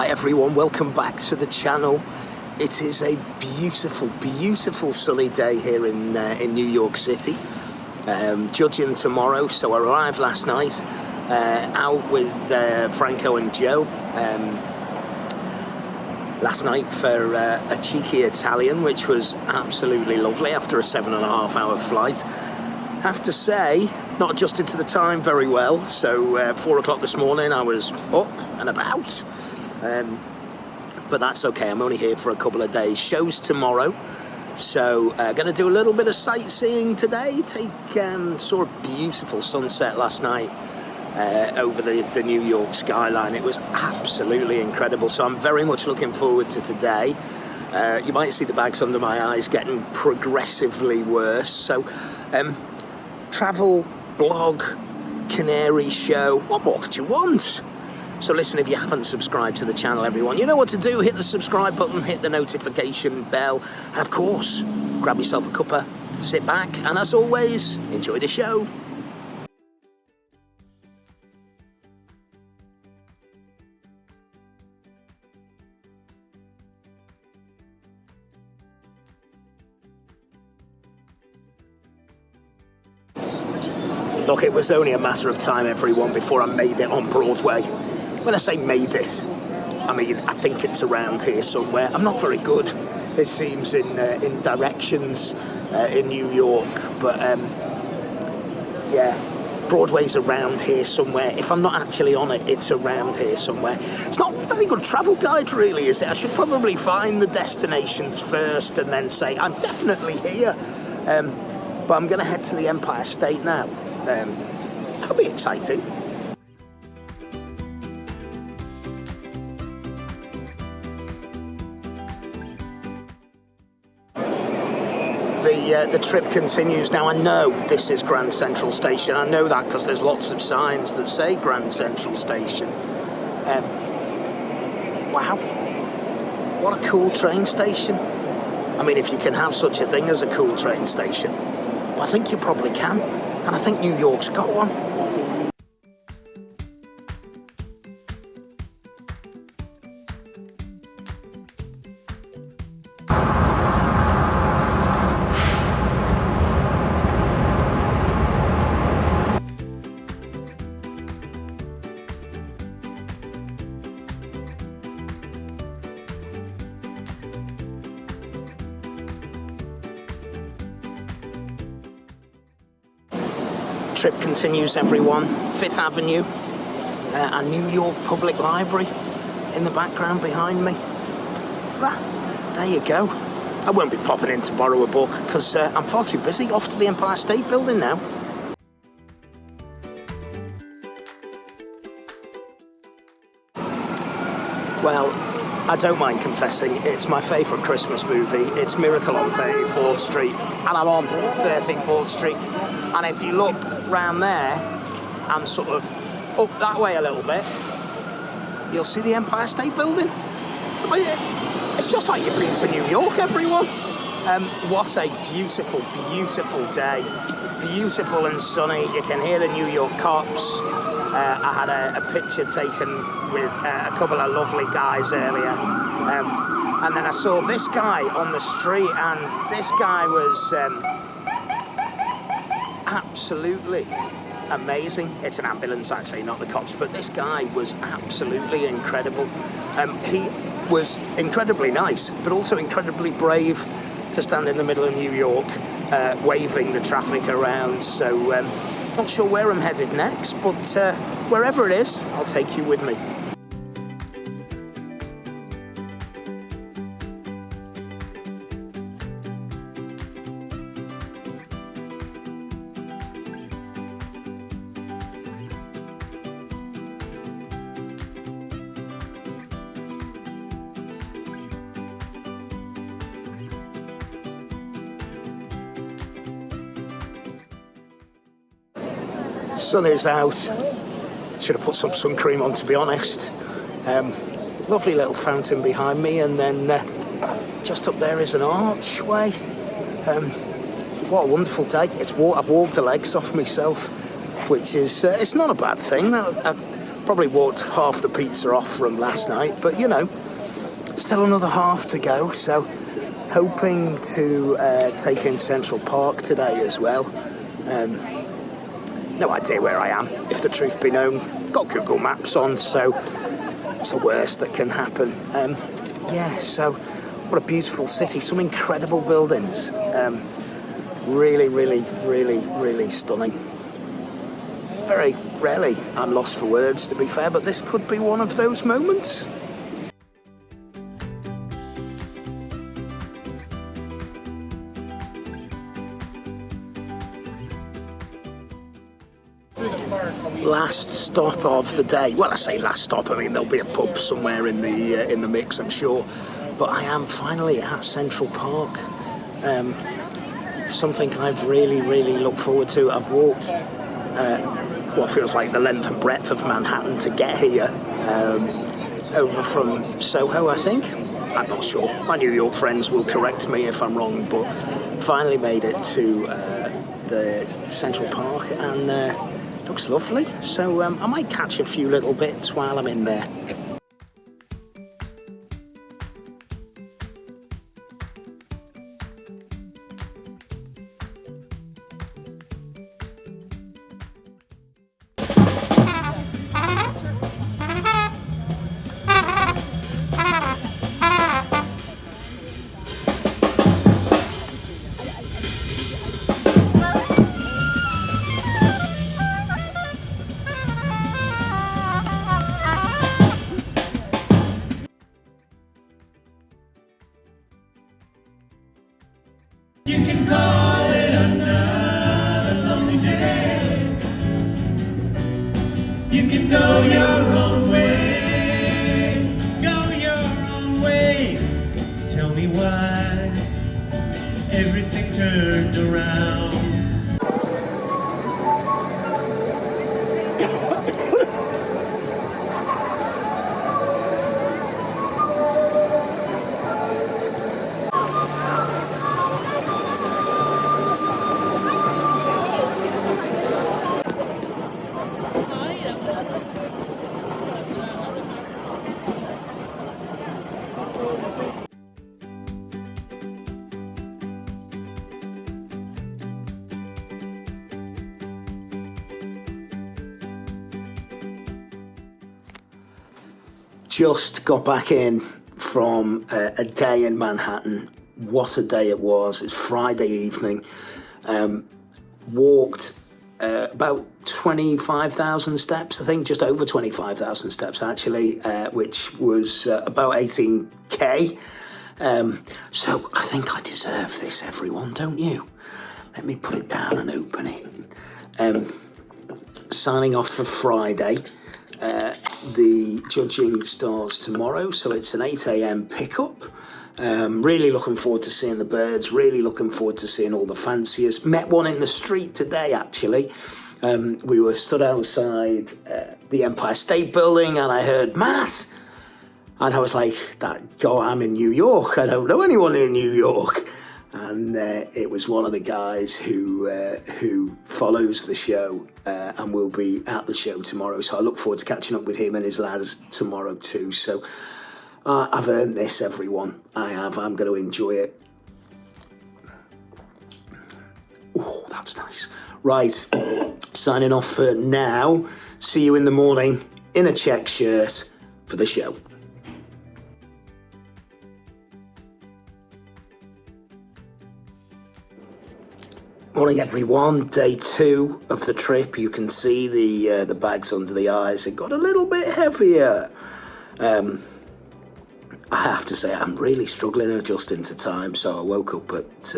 Hi everyone, welcome back to the channel. It is a beautiful, beautiful sunny day here in New York City. Judging tomorrow, so I arrived last night out with Franco and Joe last night for a cheeky Italian, which was absolutely lovely after a 7.5 hour flight. Have to say, not adjusted to the time very well, so 4 o'clock this morning I was up and about. But that's okay, I'm only here for a couple of days. Shows tomorrow, so going to do a little bit of sightseeing today. Saw a beautiful sunset last night over the New York skyline. It was absolutely incredible, so I'm very much looking forward to today. You might see the bags under my eyes getting progressively worse. So travel, blog, canary show, what more could you want? So listen, if you haven't subscribed to the channel, everyone, you know what to do. Hit the subscribe button, hit the notification bell, and of course, grab yourself a cuppa, sit back, and as always, enjoy the show. Look, it was only a matter of time, everyone, before I made it on Broadway. When I say made it, I mean, I think it's around here somewhere. I'm not very good, it seems, in directions in New York, but yeah, Broadway's around here somewhere. If I'm not actually on it, it's around here somewhere. It's not a very good travel guide, really, is it? I should probably find the destinations first and then say, I'm definitely here. But I'm going to head to the Empire State now. That'll be exciting. The trip continues. Now, I know this is Grand Central Station. I know that because there's lots of signs that say Grand Central Station. Wow, what a cool train station. I mean, if you can have such a thing as a cool train station, I think you probably can. And I think New York's got one. Trip continues, everyone. 5th Avenue and New York Public Library in the background behind me. There you go. I won't be popping in to borrow a book because I'm far too busy. Off to the Empire State Building now. Well, I don't mind confessing, it's my favourite Christmas movie. It's Miracle on 34th Street, and I'm on 34th Street. And if you look round there and sort of up that way a little bit, you'll see the Empire State Building. It's just like you've been to New York, everyone. What a beautiful, beautiful day. Beautiful and sunny. You can hear the New York cops. I had a picture taken with a couple of lovely guys earlier. And then I saw this guy on the street, and this guy was absolutely amazing. It's an ambulance, actually, not the cops, but this guy was absolutely incredible. He was incredibly nice, but also incredibly brave to stand in the middle of New York, waving the traffic around. So not sure where I'm headed next, but wherever it is, I'll take you with me. Sun is out. Should have put some sun cream on, to be honest. Lovely little fountain behind me, and then just up there is an archway. What a wonderful day. I've walked the legs off myself, which is it's not a bad thing. Probably walked half the pizza off from last night, but you know, still another half to go. So hoping to take in Central Park today as well. No idea where I am, if the truth be known. Got Google Maps on, so it's the worst that can happen. Yeah, so what a beautiful city, some incredible buildings. Really, really, really, really stunning. Very rarely I'm lost for words, to be fair, but this could be one of those moments. Last stop of the day. Well, I say last stop, I mean there'll be a pub somewhere in the mix, I'm sure. But I am finally at Central Park. Something I've really, really looked forward to. I've walked what feels like the length and breadth of Manhattan to get here, over from Soho, I think. I'm not sure. My New York friends will correct me if I'm wrong, but finally made it to the Central Park, and looks lovely. So I might catch a few little bits while I'm in there. You can call it another lonely day. You can go your own way. Go your own way. Tell me why everything turned around. Just got back in from a day in Manhattan. What a day it was. It's Friday evening. Walked about 25,000 steps, I think, just over 25,000 steps actually, which was about 18k. So I think I deserve this, everyone, don't you? Let me put it down and open it. Signing off for Friday. The judging starts tomorrow, so it's an 8 a.m. pickup. Really looking forward to seeing the birds, really looking forward to seeing all the fanciers. Met one in the street today, actually. We were stood outside the Empire State Building, and I heard, "Matt!" And I was like, God, I'm in New York. I don't know anyone in New York. And it was one of the guys who follows the show and will be at the show tomorrow. So I look forward to catching up with him and his lads tomorrow too. So I've earned this, everyone. I have. I'm going to enjoy it. Oh, that's nice. Right, signing off for now. See you in the morning in a check shirt for the show. Morning everyone, day 2 of the trip. You can see the bags under the eyes. It got a little bit heavier. I have to say I'm really struggling adjusting to time, so I woke up at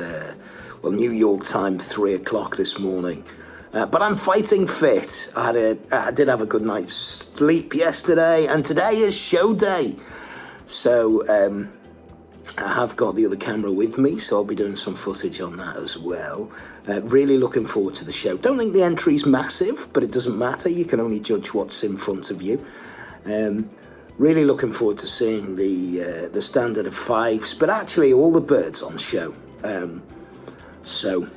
New York time 3 o'clock this morning. But I'm fighting fit. I did have a good night's sleep yesterday, and today is show day. So I have got the other camera with me, so I'll be doing some footage on that as well. Really looking forward to the show. Don't think the entry's massive, but it doesn't matter. You can only judge what's in front of you. Really looking forward to seeing the standard of Fifes, but actually all the birds on show. So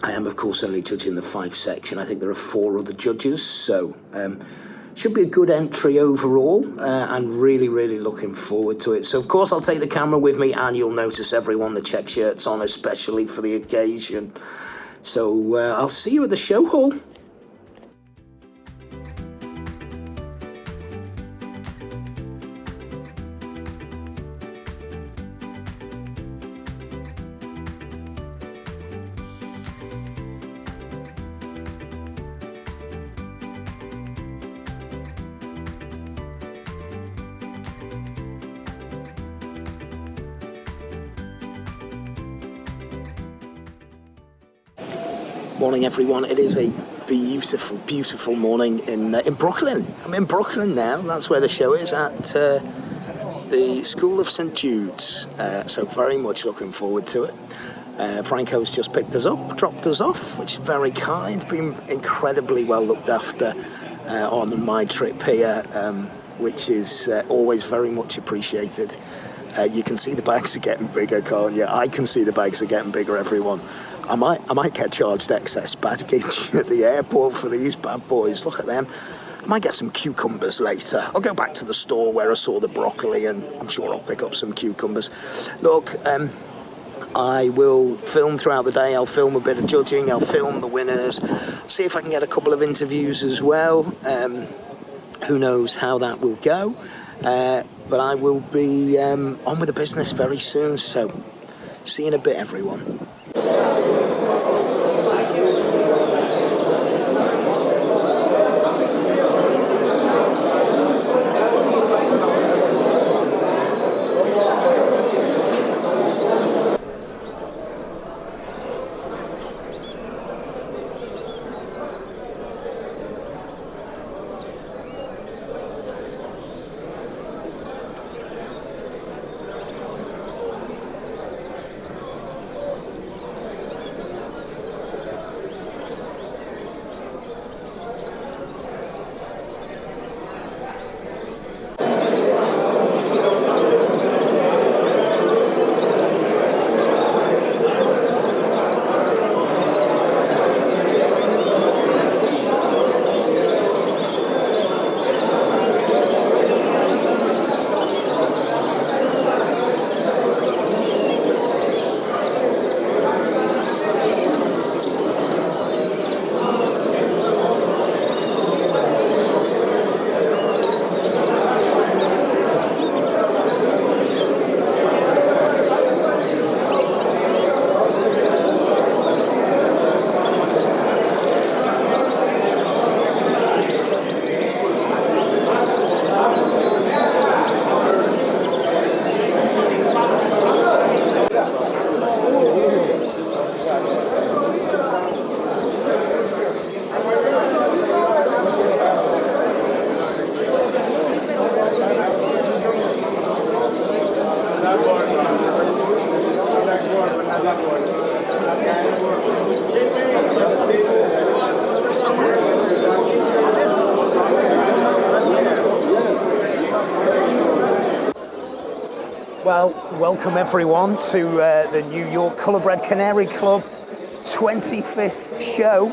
I am, of course, only judging the Fife section. I think there are 4 other judges, so Should be a good entry overall, and really, really looking forward to it. So, of course, I'll take the camera with me, and you'll notice everyone the check shirts on, especially for the occasion. So, I'll see you at the show hall. Morning, everyone. It is a beautiful, beautiful morning in Brooklyn. I'm in Brooklyn now. That's where the show is, at the School of St. Jude's. So very much looking forward to it. Franco's just picked us up, dropped us off, which is very kind. Been incredibly well looked after on my trip here, which is always very much appreciated. You can see the bags are getting bigger, can't you? I can see the bags are getting bigger, everyone. I might get charged excess baggage at the airport for these bad boys. Look at them. I might get some cucumbers later. I'll go back to the store where I saw the broccoli, and I'm sure I'll pick up some cucumbers. Look, I will film throughout the day. I'll film a bit of judging. I'll film the winners. See if I can get a couple of interviews as well. Who knows how that will go. But I will be on with the business very soon. So see you in a bit, everyone. Well, welcome everyone to the new York Colorbred Canary Club 25th show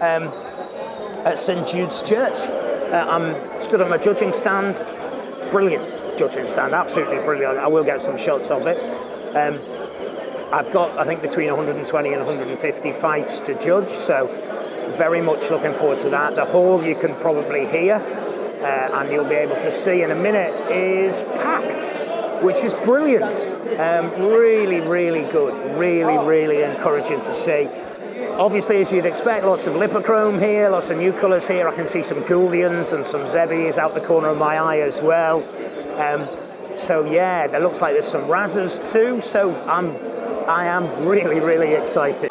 at St. Jude's Church. I'm stood on my judging stand. Brilliant judging stand, absolutely brilliant. I will get some shots of it. I've got, I think, between 120 and 150 fifes to judge, so very much looking forward to that. The hall you can probably hear, and you'll be able to see in a minute, is packed, which is brilliant. Really, really good. Really encouraging to see. Obviously, as you'd expect, lots of lipochrome here, lots of new colours here. I can see some Gouldians and some Zebbies out the corner of my eye as well. So yeah, there looks like there's some Razzers too. So I am really excited.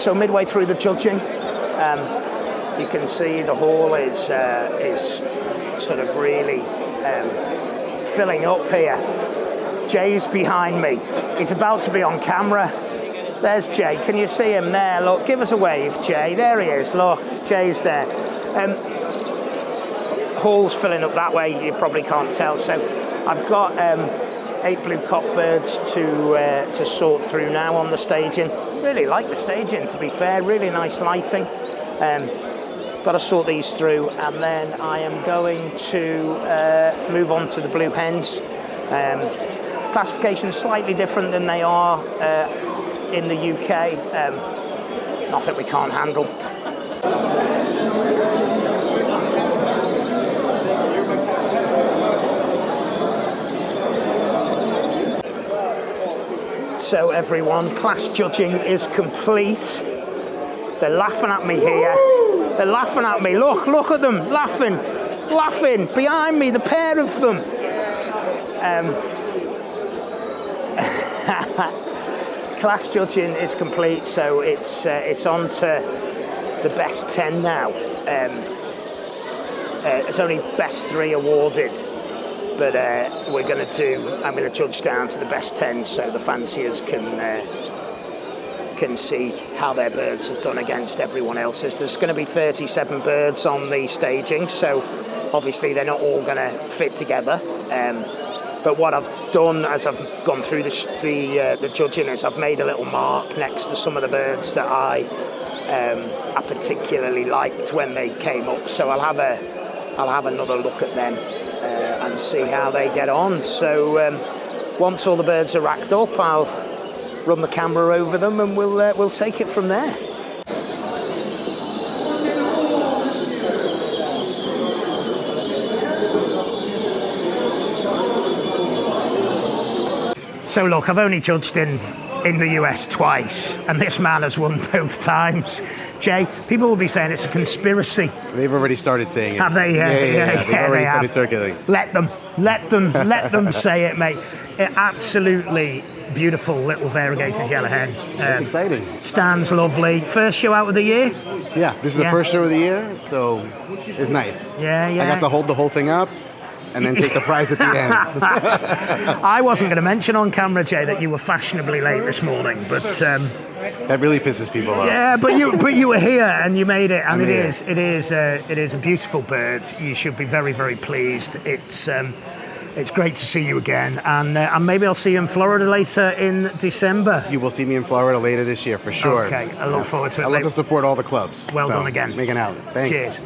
So midway through the judging, you can see the hall is sort of really filling up here. Jay's behind me. He's about to be on camera. There's Jay. Can you see him there? Look, give us a wave, Jay. There he is. Look, Jay's there. Hall's filling up that way. You probably can't tell. So I've got 8 blue cockbirds to sort through now on the staging. Really like the staging, to be fair. Really nice lighting. Got to sort these through, and then I am going to move on to the blue hens. Classification slightly different than they are in the UK. Nothing we can't handle. So everyone, class judging is complete. They're laughing at me here. They're laughing at me. Look at them, laughing behind me, the pair of them. Class judging is complete, so it's on to the best 10 now. It's only best 3 awarded, but I'm going to judge down to the best 10, so the fanciers can see how their birds have done against everyone else's. There's going to be 37 birds on the staging, so obviously they're not all going to fit together. But what I've done as I've gone through the judging is I've made a little mark next to some of the birds that I particularly liked when they came up. So I'll have another look at them and see how they get on. So once all the birds are racked up, I'll run the camera over them and we'll take it from there. So look, I've only judged in the US twice, and this man has won both times. Jay, people will be saying it's a conspiracy. They've already started saying it. Have they? Yeah. They've already started circulating. Let them say it, mate. Absolutely beautiful little variegated yellow hen. That's exciting. Stands lovely. First show out of the year? Yeah, this is the first show of the year, so it's nice. Yeah. I got to hold the whole thing up and then take the prize at the end. I wasn't going to mention on camera, Jay, that you were fashionably late this morning, but that really pisses people off. Yeah, but you were here and you made it, and it is a beautiful bird. You should be very, very pleased. It's great to see you again, and maybe I'll see you in Florida later in December. You will see me in Florida later this year for sure. Okay, I look forward to it. I love to support all the clubs. Well done again. Making out. Thanks. Cheers.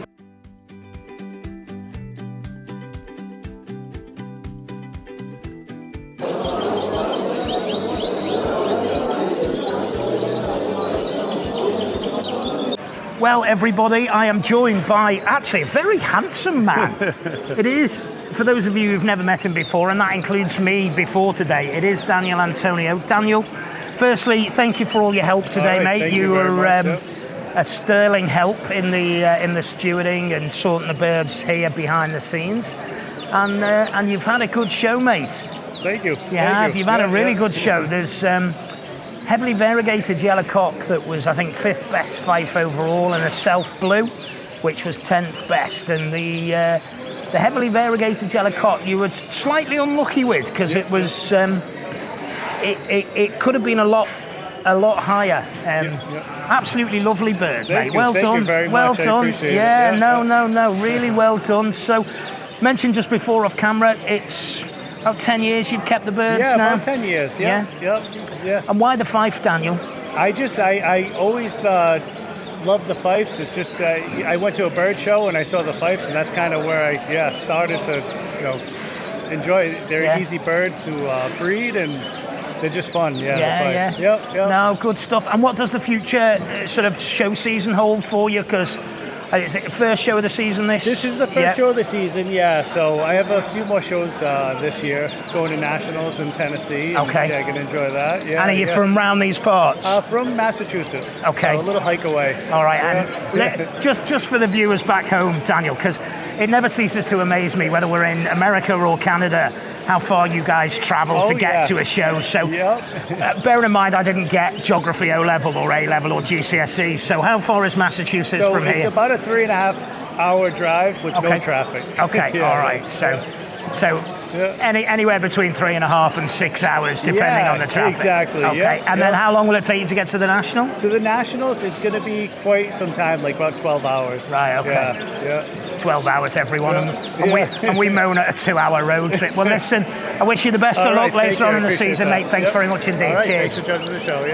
Well, everybody, I am joined by actually a very handsome man. It is, for those of you who've never met him before, and that includes me before today, it is Daniel Antonio. Daniel, firstly, thank you for all your help today, mate. You were a sterling help in the stewarding and sorting the birds here behind the scenes, and you've had a good show, mate. Thank you. You've had a really good show. There's heavily variegated yellow cock that was, I think, 5th best Fife overall, and a self blue, which was 10th best. And the heavily variegated yellow cock you were slightly unlucky with, because it was it could have been a lot higher. Absolutely lovely bird, mate. Well done. Thank you very much. Done. I appreciate it. No, really well done. So, mentioned just before off camera, it's about 10 years you've kept the birds now? About 10 years, yeah. And why the Fife, Daniel? I always loved the Fifes. It's just, I went to a bird show and I saw the Fifes, and that's kind of where I started to, enjoy it. They're an easy bird to breed, and they're just fun, the Fifes. Yep. No, good stuff. And what does the future sort of show season hold for you? Because is it the first show of the season This is the first show of the season, so I have a few more shows this year, going to nationals in Tennessee. Okay. I can enjoy that. And are you from round these parts? From Massachusetts. Okay. So a little hike away. All right, and just for the viewers back home, Daniel, because it never ceases to amaze me, whether we're in America or Canada, how far you guys travel to get to a show. So bear in mind, I didn't get geography O-level or A-level or GCSE. So how far is Massachusetts from here? So it's about a 3.5-hour drive with no traffic. Okay, all right. So anywhere between 3.5 and 6 hours, depending on the traffic. Exactly. Okay, and then how long will it take you to get to the National? To the Nationals, it's going to be quite some time, like about 12 hours. Right. Okay. 12 hours, everyone, and we moan at a 2-hour road trip. Well, listen, I wish you the best of luck later on in the season, mate. Thanks very much indeed. Right, cheers. Thanks for judging the show.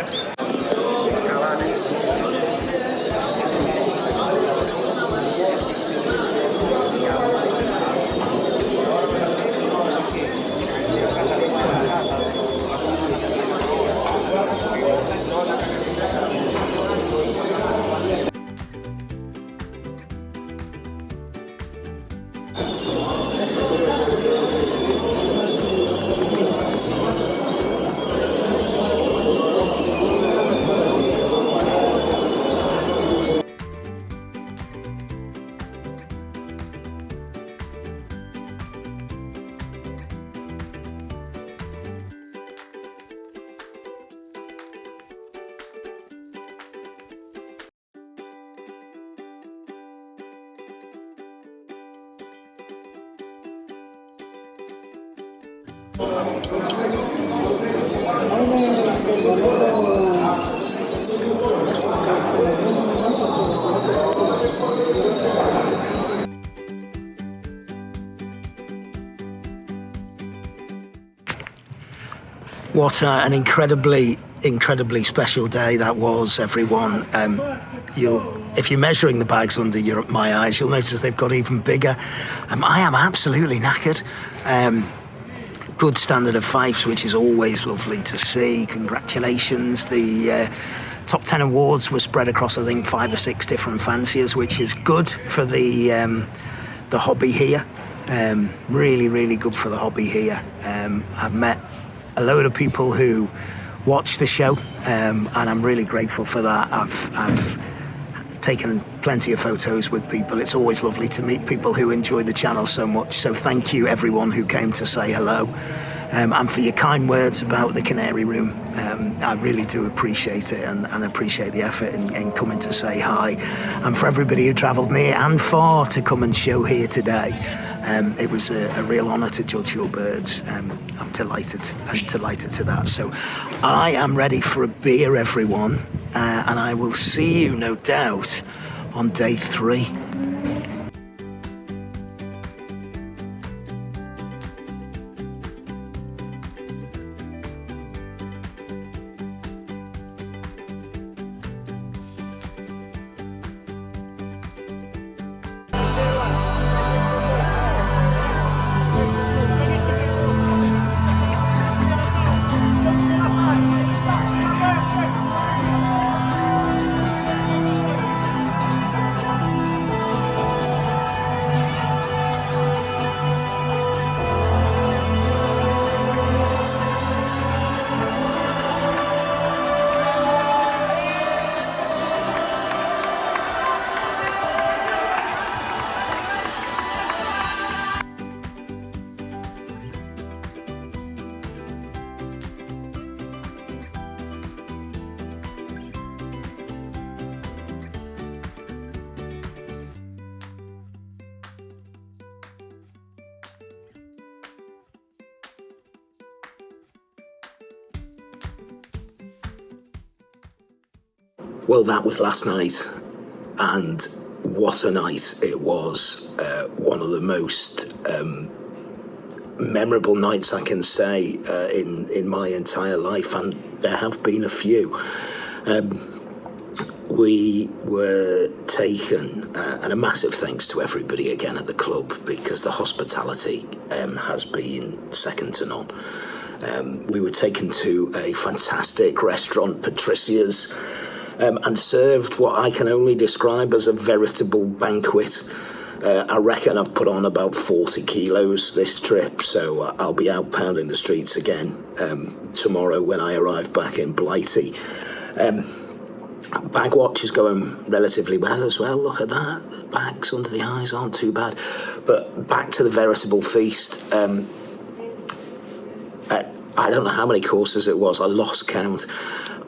What an incredibly special day that was, everyone. If you're measuring the bags under my eyes, you'll notice they've got even bigger. I am absolutely knackered. Good standard of Fifes, which is always lovely to see. Congratulations. The top 10 awards were spread across, I think, 5 or 6 different fanciers, which is good for the hobby here. Really good for the hobby here. I've met a load of people who watch the show, and I'm really grateful for that. I've taken plenty of photos with people. It's always lovely to meet people who enjoy the channel so much. So thank you everyone who came to say hello, and for your kind words about the Canary Room. I really do appreciate it, and appreciate the effort in coming to say hi. And for everybody who travelled near and far to come and show here today, it was a real honour to judge your birds. I'm delighted to that. So I am ready for a beer, everyone, and I will see you, no doubt, on day 3. Well, that was last night, and what a night it was. One of the most memorable nights I can say in my entire life, and there have been a few. We were taken, and a massive thanks to everybody again at the club, because the hospitality has been second to none. We were taken to a fantastic restaurant, Patricia's, and served what I can only describe as a veritable banquet. I reckon I've put on about 40 kilos this trip, so I'll be out pounding the streets again tomorrow when I arrive back in Blighty. Bag watch is going relatively well as well. Look at that. The bags under the eyes aren't too bad. But back to the veritable feast. I don't know how many courses it was. I lost count.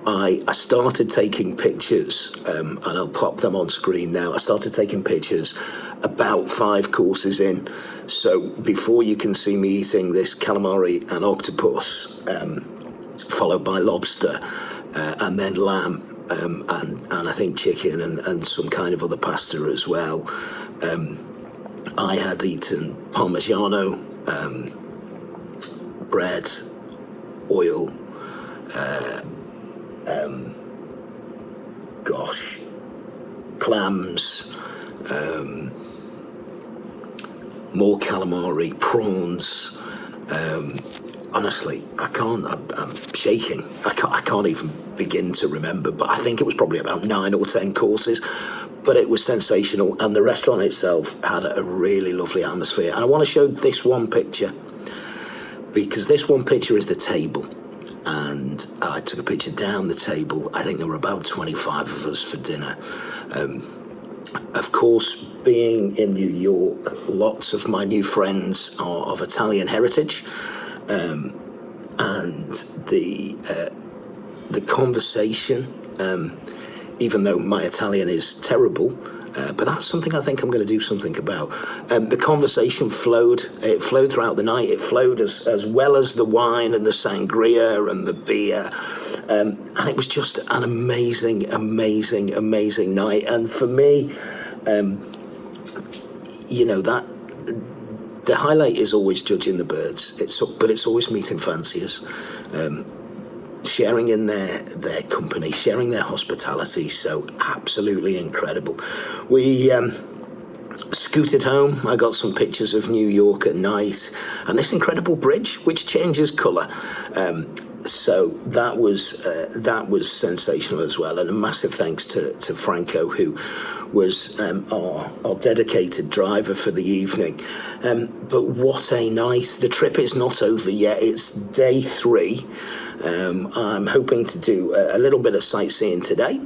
I started taking pictures, and I'll pop them on screen now. I started taking pictures about 5 courses in. So before you can see me eating this calamari and octopus, followed by lobster, and then lamb, and I think chicken and some kind of other pasta as well. I had eaten Parmigiano, bread, oil, clams, more calamari, prawns. Honestly, I'm shaking. I can't even begin to remember, but I think it was probably about 9 or 10 courses. But it was sensational, and the restaurant itself had a really lovely atmosphere. And I want to show this one picture, because this one picture is the table. And I took a picture down the table. I think there were about 25 of us for dinner. Of course, being in New York, lots of my new friends are of Italian heritage. And the conversation, even though my Italian is terrible, but that's something I think I'm going to do something about. The conversation flowed. It flowed throughout the night. It flowed as well as the wine and the sangria and the beer. And it was just an amazing, amazing, amazing night. And for me, that the highlight is always judging the birds. But it's always meeting fanciers. Sharing in their company, sharing their hospitality, so absolutely incredible. We scooted home. I got some pictures of New York at night and this incredible bridge which changes colour. So that was sensational as well, and a massive thanks to Franco, who was our dedicated driver for the evening. But what a night. The trip is not over yet. It's day 3. I'm hoping to do a little bit of sightseeing today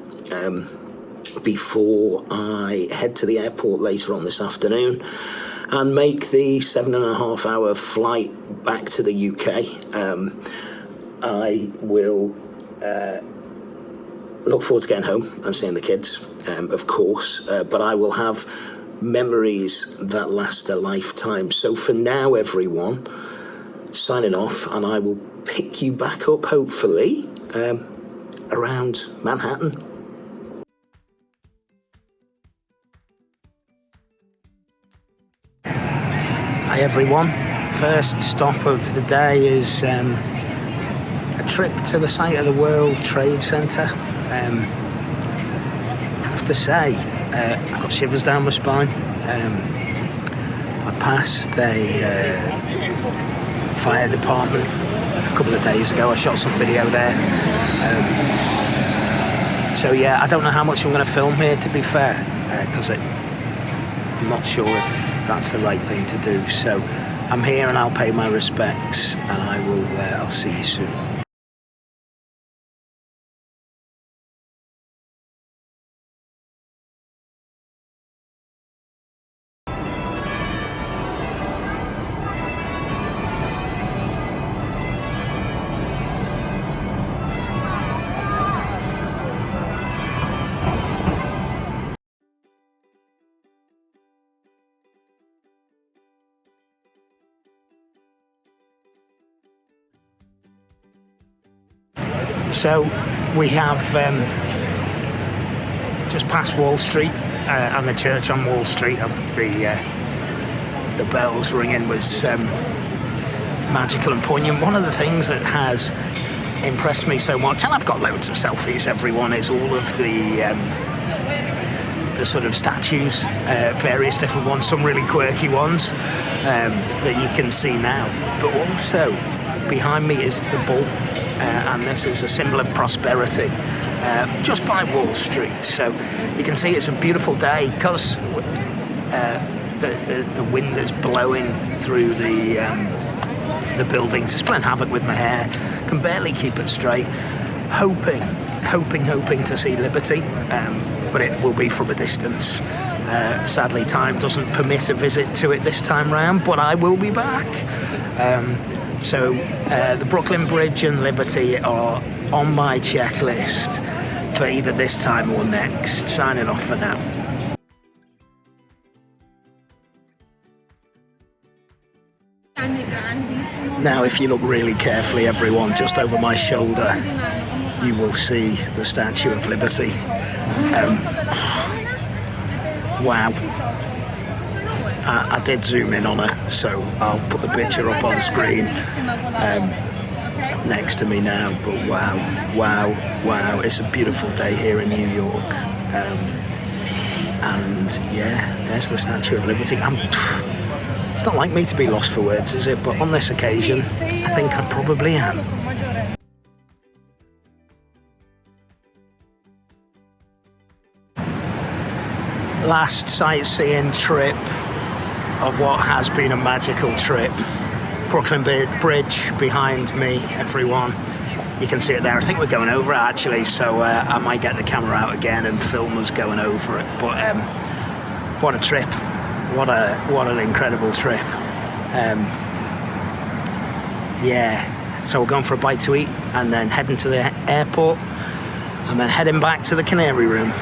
before I head to the airport later on this afternoon and make the 7.5-hour flight back to the UK. I will look forward to getting home and seeing the kids, of course, but I will have memories that last a lifetime. So for now, everyone, signing off, and I will pick you back up, hopefully, around Manhattan. Hi everyone. First stop of the day is a trip to the site of the World Trade Center. I have to say, I've got shivers down my spine. I passed a fire department a couple of days ago. I shot some video there. So yeah, I don't know how much I'm going to film here, to be fair, because I'm not sure if that's the right thing to do. So I'm here and I'll pay my respects, and I'll see you soon. So we have just past Wall Street and the church on Wall Street. The bells ringing was magical and poignant. One of the things that has impressed me so much, and I've got loads of selfies, everyone, is all of the sort of statues, various different ones, some really quirky ones that you can see now. But also behind me is the bull, and this is a symbol of prosperity, just by Wall Street. So you can see it's a beautiful day because the wind is blowing through the buildings. It's playing havoc with my hair. Can barely keep it straight. Hoping hoping to see Liberty, but it will be from a distance. Sadly, time doesn't permit a visit to it this time round, but I will be back. So the Brooklyn Bridge and Liberty are on my checklist for either this time or next. Signing off for now. Now, if you look really carefully, everyone, just over my shoulder, you will see the Statue of Liberty. Wow. I did zoom in on her, so I'll put the picture up on screen next to me now. But wow, it's a beautiful day here in New York. And yeah, there's the Statue of Liberty. It's not like me to be lost for words, is it? But on this occasion, I think I probably am. Last sightseeing trip of what has been a magical trip. Brooklyn Bridge behind me, everyone. You can see it there. I think we're going over it actually, so I might get the camera out again and film us going over it. But what a trip. What an incredible trip. Yeah, so we're going for a bite to eat and then heading to the airport and then heading back to the Canary Room.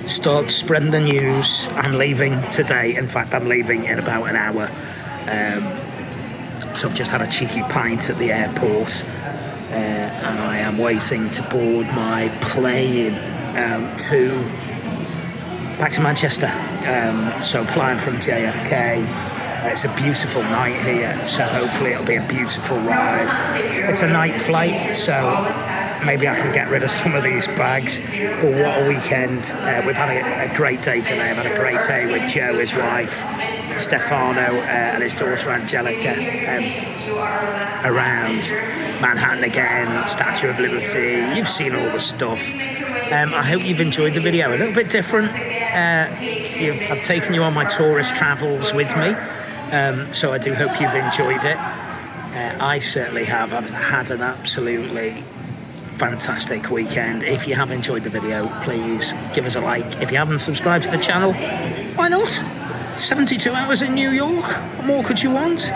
Start spreading the news. I'm leaving today. In fact, I'm leaving in about an hour. So I've just had a cheeky pint at the airport, and I am waiting to board my plane back to Manchester. So flying from JFK. It's a beautiful night here, so hopefully it'll be a beautiful ride. It's a night flight, so maybe I can get rid of some of these bags. But what a weekend. We've had a great day today. I've had a great day with Joe, his wife, Stefano, and his daughter Angelica, around Manhattan again, Statue of Liberty. You've seen all the stuff. I hope you've enjoyed the video. A little bit different. I've taken you on my tourist travels with me. So I do hope you've enjoyed it. I certainly have. I've had an absolutely fantastic weekend. If you have enjoyed the video, please give us a like. If you haven't subscribed to the channel, why not? 72 hours in New York. What more could you want?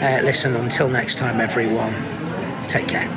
Listen, until next time, everyone, take care.